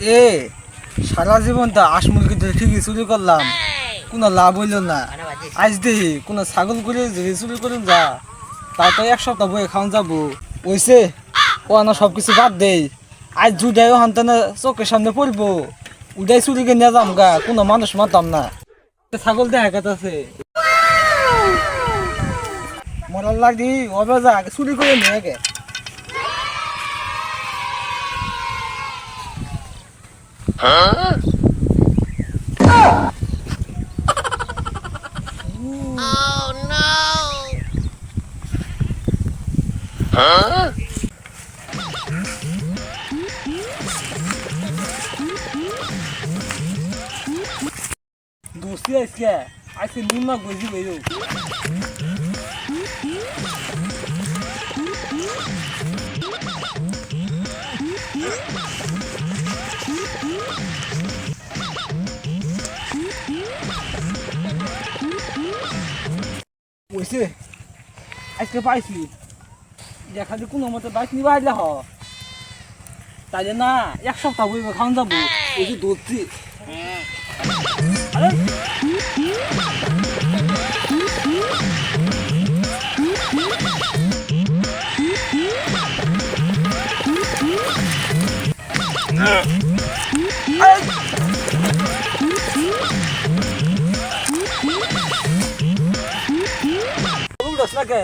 এ সারা জীবন তো আসমুলকে ঠিকই চুরি করলাম, কোনো লাভ হইল না। আজ দেখি কোনো ছাগল করে যদি চুরি করুন যা, তাই তো এক সপ্তাহ বয়ে খাওয়ান যাবো। ওইসে ও না সব কিছু বাদ দেই, আজ জুদাই হান্তানে চোখের সামনে পড়বো, উদাই চুরিকে নিয়ে যাম গা, কোনো মানুষ মাতাম না। ছাগল দেখা গেছে মরার লাগি অবে যা চুরি করে নিয়ে গে। दोस्ती है इसके ऐसे नीम ना गोजी बेरो वैसे ऐसे पाइसी या खाली কোনো মতে বাইক নিবা আইলা হ তাইলে না এক সপ্তাহ বইবে খাওন যাবো এই যে দোস্তি। আরে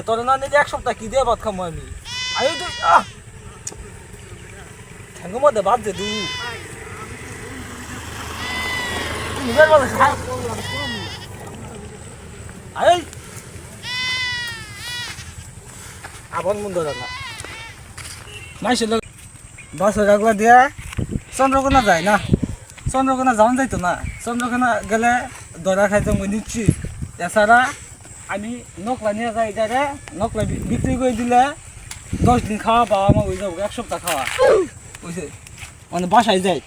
তোর না নিলে এক সপ্তাহ কি দিয়ে ভাত খাবো আমি। আরে তুই ঠ্যাঙ্গের মধ্যে বাদ দে দু আরে আবার মন ধরে না মাইসের লোক বাস রাখলা দিয়া চন্দ্রকোনা যায় না, চন্দ্রকোনা যাওয়া যাইতো না, চন্দ্রকোনা গেলে দরা খাইতে মই নিচ্ছি। এছাড়া আমি নকলা নিয়ে যাই এটারে, নকলা বিক্রি করে দিলে 10 দিন খাওয়া পাওয়া আমার হয়ে যাবো, এক সপ্তাহ খাওয়া বুঝছে মানে বাসায় যাই।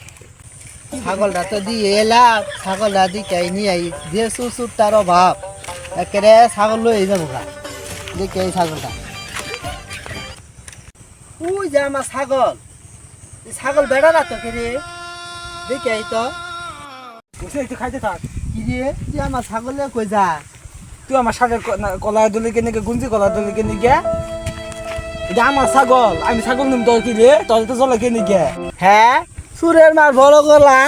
ছাগলটা তো দিয়ে এলাম, ছাগলটা দিকে নিয়ে আই যে সুর তার অভাব একেবারে ছাগল লই যাবো গা। দেখে এই ছাগলটা ওই যে আমার ছাগল, ছাগল বেড়া না তো কে দেখে এই তো বুঝছে একটু খাইতে থাক। কি রে তুই আমার ছাগলে কই যা, তুই আমার সাগের কলা দলি কেনে গুঞ্জি কলা দলি কেনে গে, এটা আমার ছাগল, আমি ছাগল নিম তোর কি রে, তোর তো জলে কেনে গে। হ্যাঁ সুরের মার বড় গলা,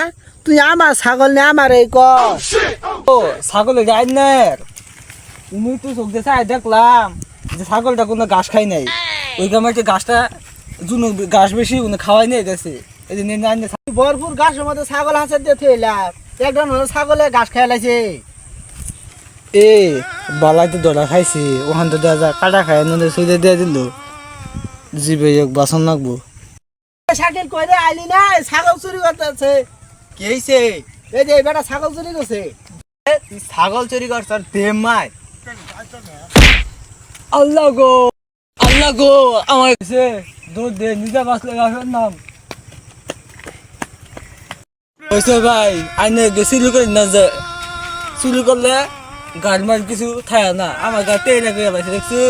তুই আমার ছাগল নে আমার এই কর। ও ছাগলের আইনের উনি তো চোখ দিয়ে চাই দেখলাম যে ছাগলটা কোনো ঘাস খাই নাই, ওই গ্রামের ঘাসটা জুনো ঘাস বেশি উনি খাওয়াই নিয়ে গেছে, এই যে নিয়ে আইনে ভরপুর ঘাসের মধ্যে ছাগল হাসে দিয়ে থইলাম, একদম ছাগলে ঘাস খেয়ে লাইছে। এ বালাই তো দরা খাইছি ওখান তো দেওয়া যায় কাটা খাই নদী সুইদে দিয়ে দিল জিবে বাসন লাগবো। সাইকেল কইরে আইলি না, ছাগল চুরি করতেছে। কি হইছে? এই যে বেটা ছাগল চুরি করছে। তুই ছাগল চুরি করছ আর প্রেম মাই? আল্লাহ গো আমার কাছে দুধ দে নিজে বাঁচলে গাছের নাম হয়েছে ভাই। আইনে চুরি করি না যে চুরি করলে গাড়ি মার কিছু থাকে না, আমার গাড়ি টেনে গিয়ে দেখছি।